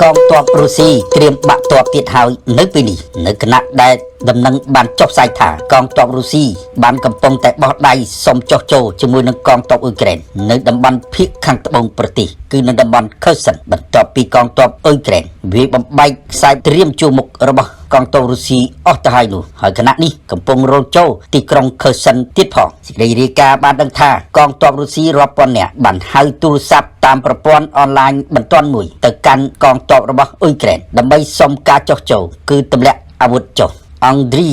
กองทัพรุสีเตรียมบักตัวติดหายในปีนี้ในขณะได้ดำเนินบันจบสายถากองทัพรุสีบันกำปงแต่บอดใดสมโจโจจมูกในกองทัพอุกเรนในดำบันพิกขังตะบงประติคือในดำบันเคอร์สันบรรจบปีกองทัพอุกเรนวิบใบสายเตรียมจูมุกระบกองทัพรุสีออกตะไฮนูหายขณะนี้กำปงโรโจตีกรงเคอร์สันติดพองสิริกาบานดังท่ากองทัพรุสีรบปนเนี่ยบันไฮตูซับตามประปอนออนไลน์บรรทอนมวยแต่กันกองทัพระบอุกเรนดำใบสมกาโจโจคือตำแหน่งอาวุธโจอังดรี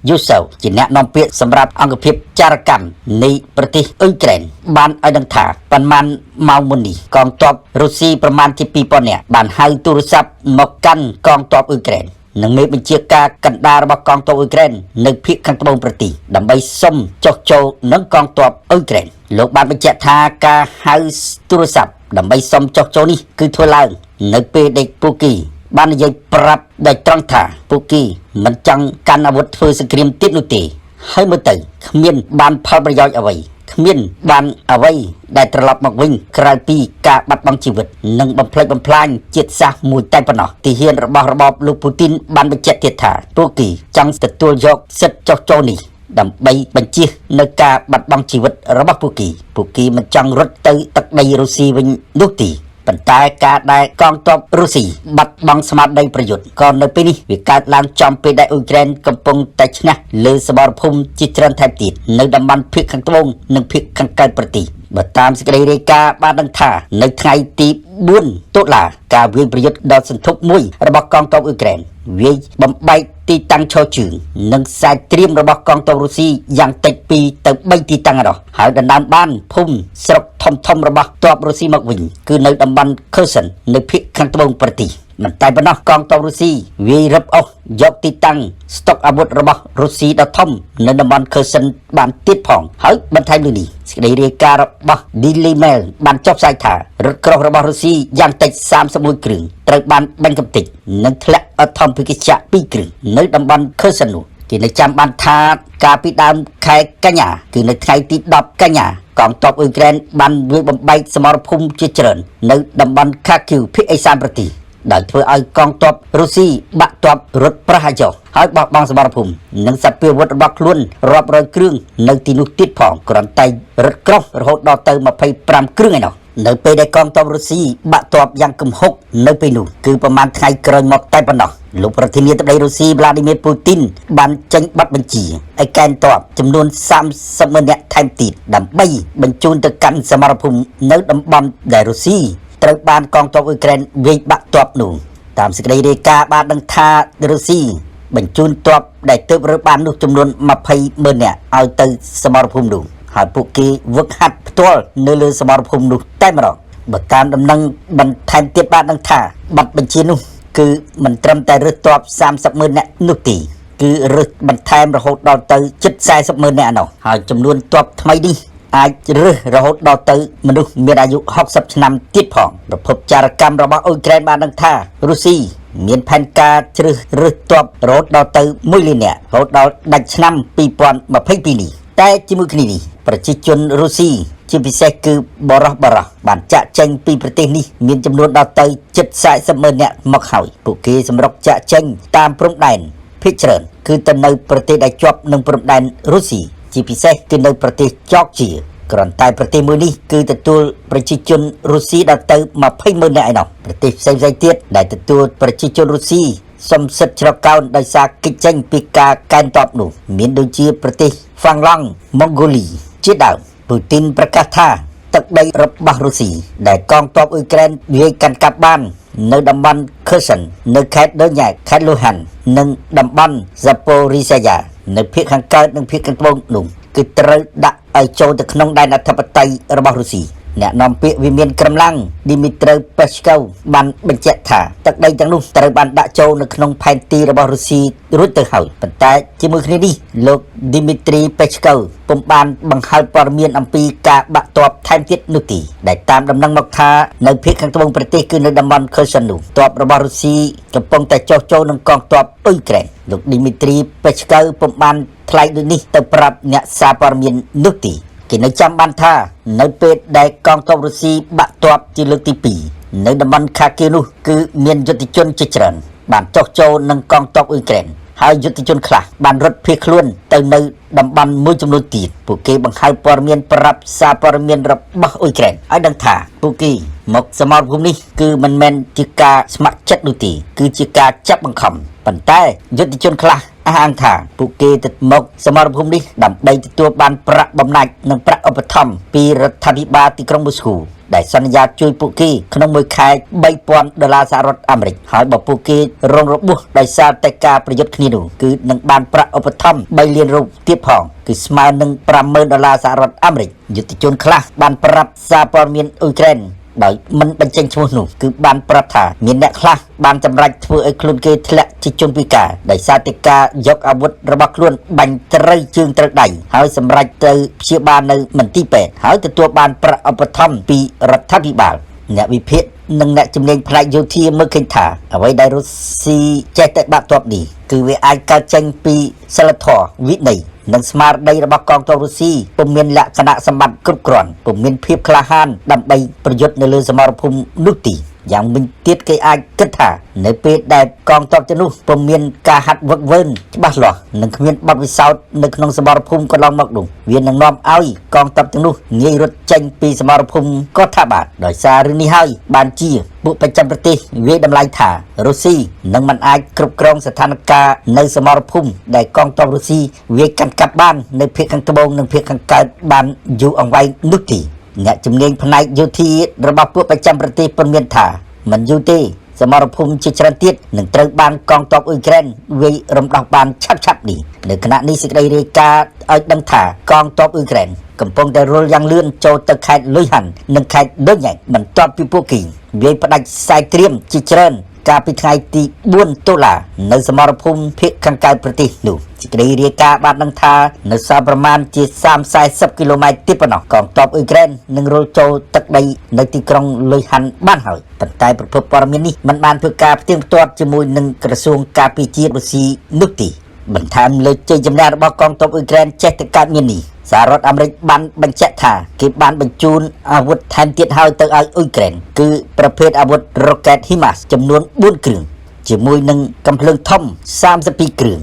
ยูเซลจีเนนอมเปียสำหรับอังกฤษจารกรรมในประเทศอุกเรนบ้านไอดังถาประมาณเมามุนีกองทัพรัสเซียประมาณที่ปีปอนเนี่ยบ้านไฮตูรศัพท์มากันกองทัพอุกเรนหนึ่งมีบัญชีการกันดาระบกองทัพอุกเรนในพิขังตะบงประติดำใบส้มโจโจนังกองทัพอุกเรนโลกบ้านบัญชีทากาไฮตูรศัพท์ดำใบส้มโจโจนี่คือทัวลางในเปเด็กปุกีบ้านใหญ่ปรับได้ตรังถาปุกีมันจังการอาวุธฟื้นสกรีมติดนุตีให้มือตื่นขมิ้นบ้านพลประโยชน์เอาไว้ขมิ้นบ้านเอาไว้ได้ตลอดมาวิ่งกลายปีกาบัดบังชีวิตนังบำเพลงบำพลานเจ็ดซามวยใต้ปนอที่เฮียนระบอบลูกปูตินบ้านไปเจ็ดเทียถาปุกีจังสตัวยกเสร็จโจนี่ดำใบบัญชีในกาบัดบังชีวิตระบอบปุกีมันจังรถเตยตักใบรูซีวิญนุตีปัญตายการได้กองทัพรัสเซียบัดบังสมัติได้ประโยชน์ก่อนในปีนี้วิการล้างจอมไปได้อุกเรนกำปงแต่ชนะเลือสบารภูมิจิตรันแทบติดในดำบันพิกขังตะวงหนึ่งพิกขังการประติบัดตามสกเรกาบาดังท่าในไทยตีบุญตุลาการเวียนประโยชน์ดอสันทุกมุยระบบกองทัพอุกเรนเวียบำใบตีตังโชจึงหนึ่งสายเตรียมระบบกองทัพรัสเซียอย่างติดปีแต่ใบตีตังหรอหายดันดานบ้านพุ่มสรบทอมระบบตัวรัสเซียมักวิ่งคือในดำบันเคอร์สันในพิกขังตะวงประติมันตายบนนอกกองทัพรัสเซียวีรับเอายกตีตังสต็อกอาวุธระบบรัสเซียดอทอมในดำบันเคอร์สันบานติดผ่องหายบรรทัยลุนีสกเรการระบบดิลิเมลบานจบสายถารถกรองระบบรัสเซียอย่างติด30 กรึงตรบานบันกับติดนันทละอะทอมพิกิจปีกรึงในดำบันเคอร์สันนูที่ในจำบันทากาปิดามไข่กัญญาคือในไทยติดดับกัญญากองทัพอุกเรนบันวิบใบสมรภูมิเจริญในดำบันคาคิวพิไอซานประติได้เพื่อเอากองทัพรัสเซียบักทัพรถประหารให้บอกบางสมรภูมินังสับเปลือกวัดบักล้วนรอบรอยเครื่องในตีนุติดผ่องกรอนไตรถกรองรถดอเตอร์มาไปปรามเครื่องไงเนาะในปีได้กองทัพรัสเซียบักทัพยังกำหกในปีนู้คือประมาณไทยกรอยหมดใต้ปนเนาะลูกประธานาธิบดีรัสเซียวลาดิเมียร์ปูตินบันจังบัดบัญชีไอแกนตอบจำนวน30 เนี่ยไทม์ติดดำใบบรรจุตะกันสมรภูมิในดำบันได้รัสเซียตระบานกองทัพอุกเรนเวียบักทัพหนูตามสกเรกาบาดังทารัสเซียบรรจุทัพได้เติบระบานนุจำนวน20,000 เนี่ยเอาเตสมรภูมิดูหาปุกีวักหัดตัวเนื้อสมรภูมิดูใต้มาหรอกบัดตามดำนังบันไทม์ติดบาดังทาบัดบัญชีนูคือมันตรำแต่รถตอบ30,000 เนี่ยนุตีคือรถบันไทม์ระหดดาวเตอร์70,000 เนี่ยเนาะหาจำนวนตอบทำไมดีอาจหรือระหดดาวเตอร์มนุษย์มีอายุ60 ปีติดผ่องระบบจารกรรมระบอบอุกเรนบาดังท่ารัสเซียมีแผนการหรือตอบระหดดาวเตอร์มุลิเนี่ยระหดดาวดัชนำปีปอนมาเพิ่งปีนี้แต่จิมุกนี้ประชาชนรัสเซียที่พิเศษคือบรอบานจะเจงปีประเทศนี้มีจำนวนดาวเตอร์70,000 เนี่ยมาเข้าปุกีสำหรับจะเจงตามพรมแดนพิจารณาคือตในประเทศได้จบหนึ่งพรมแดนรัสเซียที่พิเศษคือในประเทศจอร์เจียกรอนใต้ประเทศมือนี้คือตัวประชาชนรัสเซียดาวเตอร์มา20,000 เนี่ยไอ้น้องประเทศเซนเตียได้ตัวประชาชนรัสเซียสมศักดิ์ชรกาวได้สากิจเจงปีกาการตอบหนุนมีโดยเฉพาะประเทศฟังลังมองโกลีจีดาวปูตินประกาศท่าตักได้รับบารุสีได้กองทัพอุกเรนเวียกันกับบ้านในดำบันเคอร์สันในแคดเดินใหญ่แคดลูฮันในดำบันซาโปริเซียในเพียงขังเกิดในเพียงกันตรงหนุ่มคือตระดักไอโจตะขนงได้นัทปไตยรับบารุสีเนี่ยนำเปียวิเมียนกำลังดิมิตรเปชเกลบันเป็นเจถาตักได้จังนุ่มตระบันดะโจในขนงแผ่นตีรับบารุสีรุ่นเตอร์เฮาปัตตาจิมุคนีดีโลกดิมิตรีเปชเกลปุ่มบานบังคับปรมีนอัมปีกาบะตอบแทนติดนุตีได้ตามดำนังมักทาในเพียงขังตะวงประเทศคือในดำบันเคอร์สันนูตอบรับบารุสีกำปงแต่โจโจในกองตอบอุยแกรนลูกดิมิตรีเปชเกลปุ่มบานทลายดุนี้เตปรับเนี่ยซาปรมีนนุตีกินในจำบันท่าในเป็ดได้กองทัพรัสเซียบักตอบจีลติปี នៅតំបន់ខាគីនោះគឺមានយុទ្ធជនជាច្រើនបានចុះចូលនឹងកងទ័ពអ៊ុយក្រែនហើយយុទ្ធជនខ្លះបានរត់ភៀសខ្លួនទៅនៅតំបន់មួយចំនួនទៀតពួកគេបង្ហាញព័ត៌មានប្រាប់សារព័ត៌មានរបស់អ៊ុយក្រែនឲ្យដឹងថាពួកគេមកសមរភូមិនេះគឺមិនមែនជាការស្ម័គ្រចិត្តនោះទេគឺជាការចាប់បង្ខំប៉ុន្តែយុទ្ធជនខ្លះអះអាងថាពួកគេទៅមកសមរភូមិនេះដើម្បីទទួលបានប្រាក់បំណាច់និងប្រាក់ឧបត្ថម្ភពីរដ្ឋាភិបាលទីក្រុងមូស្គូដែលសន្យាជួយពួកគេក្នុងមួយខែ$3,000សហរដ្ឋអាមេរិកហើយបើពួកគេរងរបួសដោយសារតែការប្រយុទ្ធគ្នានោះគឺនឹងបានប្រាក់ឧបត្ថម្ភ$3លានទៀតផងគឺស្មើនឹង$50,000សហរដ្ឋអាមេរិកយុទ្ធជនខ្លះបានប្រាប់សារព័ត៌មានអ៊ុយក្រែនដោយមិនបញ្ចេញឈ្មោះនោះគឺបានប្រាប់ថាមានអ្នកខ្លះបានចម្រាច់ធ្វើឲ្យខ្លួនគេធ្លាក់ជាជនពិការដោយសារតែការយកអាវុធរបស់ខ្លួនបាញ់ត្រូវជើងត្រូវដៃហើយសម្រេចទៅព្យាបាលនៅមន្ទីរពេទ្យហើយទទួលបានប្រាក់ឧបត្ថម្ភពីរដ្ឋាភិបាលអ្នកវិភាគនិងអ្នកជំនាញផ្នែកយោធាមើលឃើញថាអ្វីដែលរុស្ស៊ីចេះតែបាក់ទ័ពនេះគឺវាអាចកើតចេញពីសិលធម៌វិន័យនិងស្មារតីរបស់កងទ័ពរុស្ស៊ីពុំមានលក្ខណៈសម្បត្តិគ្រប់គ្រាន់ពុំមានភាពក្លាហានដើម្បីប្រយុទ្ធនៅលើសមរភូមិនោះទេយ៉ាងវិញទៀតគេអាចគិតថានៅពេលដែលកងទ័ពទាំងនោះពុំមានការហាត់វឹកវើច្បាស់លាស់និងគ្មានបទពិសោធន៍នៅក្នុងសមរភូមិកន្លងមកនោះវានឹងនាំឲ្យកងទ័ពទាំងនោះងាយរត់ចេញពីសមរភូមិក៏ថាបានដោយសាររឿងនេះហើយបានជាពួកប្រចាំប្រទេសវាយតម្លៃថារុស្ស៊ីនឹងមិនអាចគ្រប់គ្រងស្ថានភាពនៅសមរភូមិដែលកងទ័ពរុស្ស៊ីវាយកាន់កាប់បាននៅភាគខាងត្បូងនិងភាគខាងកើតបានយូរអង្វែងនោះទេអ្នកជំនាញផ្នែកយោធារបស់ពួកប្រចាំប្រទេសពន្យល់ថាមិនយូរទេសមរភូមិជាច្រើនទៀតនឹងត្រូវបានកងទ័ពអ៊ុយក្រែនវាយរំដោះបានឆាប់នេះនៅខណៈនេះសេចក្តីរាយការណ៍ឲ្យដឹងថាកងទ័ពអ៊ុយក្រែនកំពុងតែរុលយ៉ាងលឿនចូលទៅខេត្តលុយហាន់និងខេត្តដូញ៉ែកបន្ទាប់ពីពួកគេវាយផ្ដាច់ខ្សែត្រៀមជាច្រើនកាលពីថ្ងៃទី4តុលានៅសមរភូមិភាគខាងកើតប្រទេសនោះសេចក្តីរាយការណ៍បានដឹងថានៅសល់ប្រមាណជា30-40គីឡូម៉ែត្រទៀតប៉ុណ្ណោះកងទ័ពអ៊ុយក្រែននឹងរុលចូលទឹកដីនៅទីក្រុងលុយហាន់បានហើយប៉ុន្តែប្រភពព័ត៌មាននេះមិនបានធ្វើការផ្ទៀងផ្ទាត់ជាមួយនឹងក្រសួងការពារជាតិរុស្ស៊ីនោះទេបន្ថែមលើជ័យជំនះរបស់កងទ័ពអ៊ុយក្រែនចេះតែកើតមាននេះសហរដ្ឋអាមេរិកបានបញ្ជាក់ថាគេបានបញ្ជូនអាវុធថែមទៀតហើយទៅឲ្យអ៊ុយក្រែនគឺប្រភេទអាវុធរ៉ុកែតហ៊ីម៉ាសចំនួន4គ្រឿងជាមួយនឹងកាំភ្លើងធំ32គ្រឿង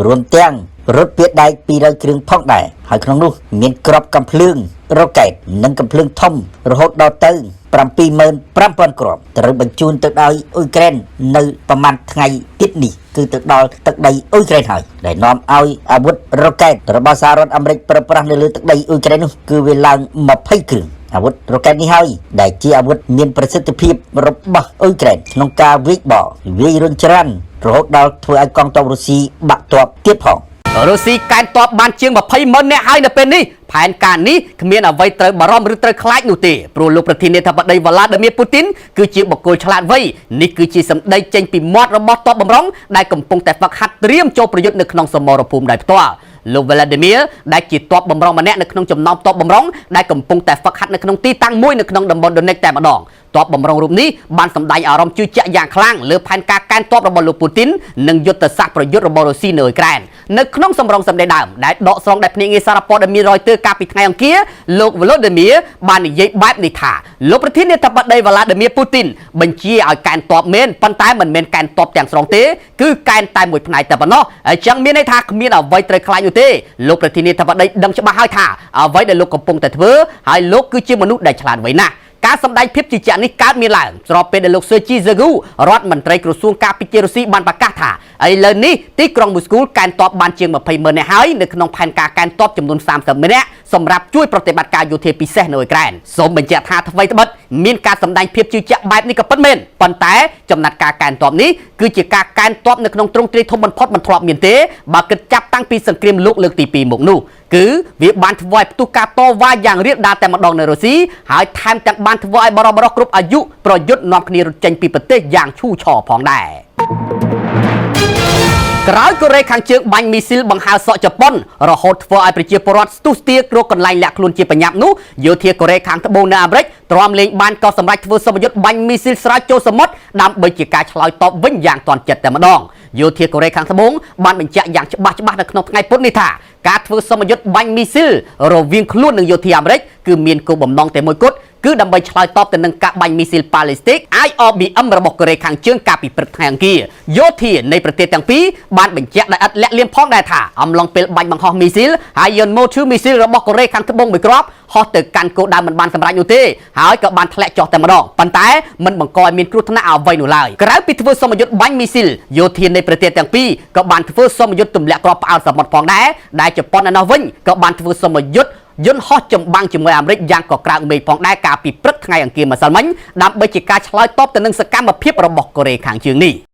រួមទាំងរថពាដែក200គ្រឿងផងដែរហើយក្នុងនោះមានគ្រាប់កាំភ្លើងរ៉ុកែតនិងកាំភ្លើងធំរហូតដល់ទៅ75,000 គ្រាប់ត្រូវបញ្ជូនទៅដល់អ៊ុយក្រែននៅប្រមាណថ្ងៃទៀតនេះគឺទៅដល់ទឹកដីអ៊ុយក្រែនហើយដែលនាំឲ្យអាវុធរ៉ុកែតរបស់សហរដ្ឋអាមេរិកប្រើប្រាស់នៅលើទឹកដីអ៊ុយក្រែននោះគឺវាឡើង20គ្រឿងអាវុធរ៉ុកែតនេះហើយដែលជាអាវុធមានប្រសិទ្ធភាពរបស់អ៊ុយក្រែនក្នុងការវាយបកវាយរុញច្រានរហូតដល់ធ្វើឲ្យកងទ័ពរុស្ស៊ីបាក់ទ័ពទៀតផងរុស្ស៊ីកែនទ័ពបានជាង20,000 នាក់ហើយនៅពេលនេះផែនការនេះគ្មានអ្វីត្រូវបារម្ភឬត្រូវខ្លាចនោះទេព្រោះលោកប្រធានាធិបតីវ៉ាឡាឌីមៀពូទីនគឺជាបុគ្គលឆ្លាតវៃនេះគឺជាសម្ដីចេញពីមាត់របស់ទ័ពបម្រុងដែលកំពុងតែហ្វឹកហាត់ត្រៀមចូលប្រយុទ្ធនៅក្នុងសមរភូមិដោយផ្ទាល់លោកវ៉ាឡាឌីមៀដែលជាទ័ពបម្រុងម្នាក់នៅក្នុងចំណោមទ័ពបម្រុងដែលកំពុងតែហ្វឹកហាត់នៅក្នុងទីតាំងមួយនៅក្នុងតំបន់ដូនេកតែម្ដងទ័ពបម្រុងរូបនេះបានសម្ដែងអារម្មណ៍ជឿជាក់យ៉ាងខ្លាំងលើផែនការកែនទ័ពរបស់លោកពូទីននិងយុទ្ធសាស្ត្រប្រយុទ្ធរបស់រុស្ស៊ីនៅអ៊ុយក្រែននៅក្នុងសម្រងសម្ដីដើមដែលដកស្រង់ដោយភ្នាក់ងារសារព័ត៌មានរយទ័រកាលពីថ្ងៃអង្គារលោកវ៉ាឡូឌីមៀបាននិយាយបែបនេះថាលោកប្រធានាធិបតីវ៉ាឡាឌីមៀពូទីនបញ្ជាឲ្យកែនទ័ពមែនប៉ុន្តែមិនមែនកែនទ័ពទាំងស្រុងទេគឺកែនតែមួយផ្នែកតែប៉ុណ្ណោះអញ្ចឹងមានន័យថាគ្មានអ្វីត្រូវខ្លាចនោះទេលោកប្រធានាធិបតីដឹងច្បាស់ហើយថាអ្វីដែលលោកកំពុងតែធ្វើហើយលោកគឺជាមនុស្សដែលឆ្លាតវៃណាស់ការសម្ដែងភាពជឿជាក់នេះកើតមានឡើងស្របពេលដែលលោកស៊ឺជីហ្សេហ្គូរដ្ឋមន្ត្រីក្រសួងការពារជាតិរុស្ស៊ីបានប្រកាសថាឥឡូវនេះទីក្រុងមូស្គូកែនទ័ពបានជាង20,000 នាក់ហើយនៅក្នុងផែនការកែនទ័ពចំនួន30,000 នាក់សម្រាប់ជួយប្រតិបត្តិការយោធាពិសេសនៅអ៊ុយក្រែនសូមបញ្ជាក់ថាថ្មីត្បិតមានការសម្ដែងភាពជឿជាក់បែបនេះក៏ពិតមែនប៉ុន្តែចំណាត់ការកែនទ័ពនេះគឺជាការកែនទ័ពនៅក្នុងទ្រង់ទ្រាយធំបំផុតមិនធ្លាប់មានទេបើគិតចាប់តាំងពីសង្គ្រាមលោកលើកទី2មកនោះគឺវាបានធ្វើឲ្យផ្ទុះការតវ៉ាយ៉ាងរាលដាលតែម្ដងនៅរុស្ស៊ីហើយថែមទាំងបានធ្វើឲ្យបរិបរគ្រប់អាយុប្រយុទ្ធនាំគ្នារត់ចេញពីប្រទេសយ៉ាងឈូឆរផងដែរក្រោយកូរ៉េខាងជើងបាញ់មីស៊ីលបង្ហើរសក់ជប៉ុនរហូតធ្វើឲ្យប្រជាពលរដ្ឋស្ទុះស្ទាររកកន្លែងលាក់ខ្លួនជាប្រញាប់នោះយោធាកូរ៉េខាងត្បូងនៅអាមេរិកទ្រាំលេងបានក៏សម្រេចធ្វើសម្ពយុទ្ធបាញ់មីស៊ីលស្រាវចូលសមុទ្រដើម្បីជាការឆ្លើយតបវិញយ៉ាងទាន់ចិត្តតែម្ដងយោធាកូរ៉េខាងត្បូងបានបញ្ជាក់យ៉ាងច្បាស់នៅក្នុងថ្ងៃពុធនេះថាការធ្វើសម្ពយុទ្ធបាញ់មីស៊ីលរវាងខ្លួននិងយោធាអាមេរិកគឺមានគោលបំណងតែមួយគត់ គឺដើម្បីឆ្លើយតបទៅនឹងការបាញ់មីស៊ីលប៉ាឡេស្ទិក IRBM របស់កូរ៉េខាងជើងកាលពីព្រឹកថ្ងៃអង្គារយោធានៃប្រទេសទាំងពីរបានបញ្ជាក់ដោយឥតលាក់លៀមផងដែរថាអំឡុងពេលបាញ់បង្ហោះមីស៊ីលហើយយន្តម៉ូឈឺមីស៊ីលរបស់កូរ៉េខាងត្បូងមួយគ្រាប់ហោះទៅកាន់គោលដៅមិនបានសម្រេចនោះទេហើយក៏បានធ្លាក់ចុះតែម្ដងប៉ុន្តែមិនបង្កឲ្យមានគ្រោះថ្នាក់អ្វីនោះឡើយក្រៅពីធ្វើសមយុទ្ធបាញ់មីស៊ីលយោធានៃប្រទេសទាំងពីរក៏បានធ្វើសមយុទ្ធទម្លាក់គ្រាប់ផ្អើលសមុទ្រផងដែរដែលជប៉ុនឯណោះវិញក៏បានធ្វើសមយុទ្ធយន្តហោះចម្បាំងជាមួយអាមេរិកយ៉ាងកក្រើកមេឃផងដែរកាលពីព្រឹកថ្ងៃអង្គារម្សិលមិញដើម្បីជាការឆ្លើយតបទៅនឹងសកម្មភាពរបស់កូរ៉េខាងជើងនេះ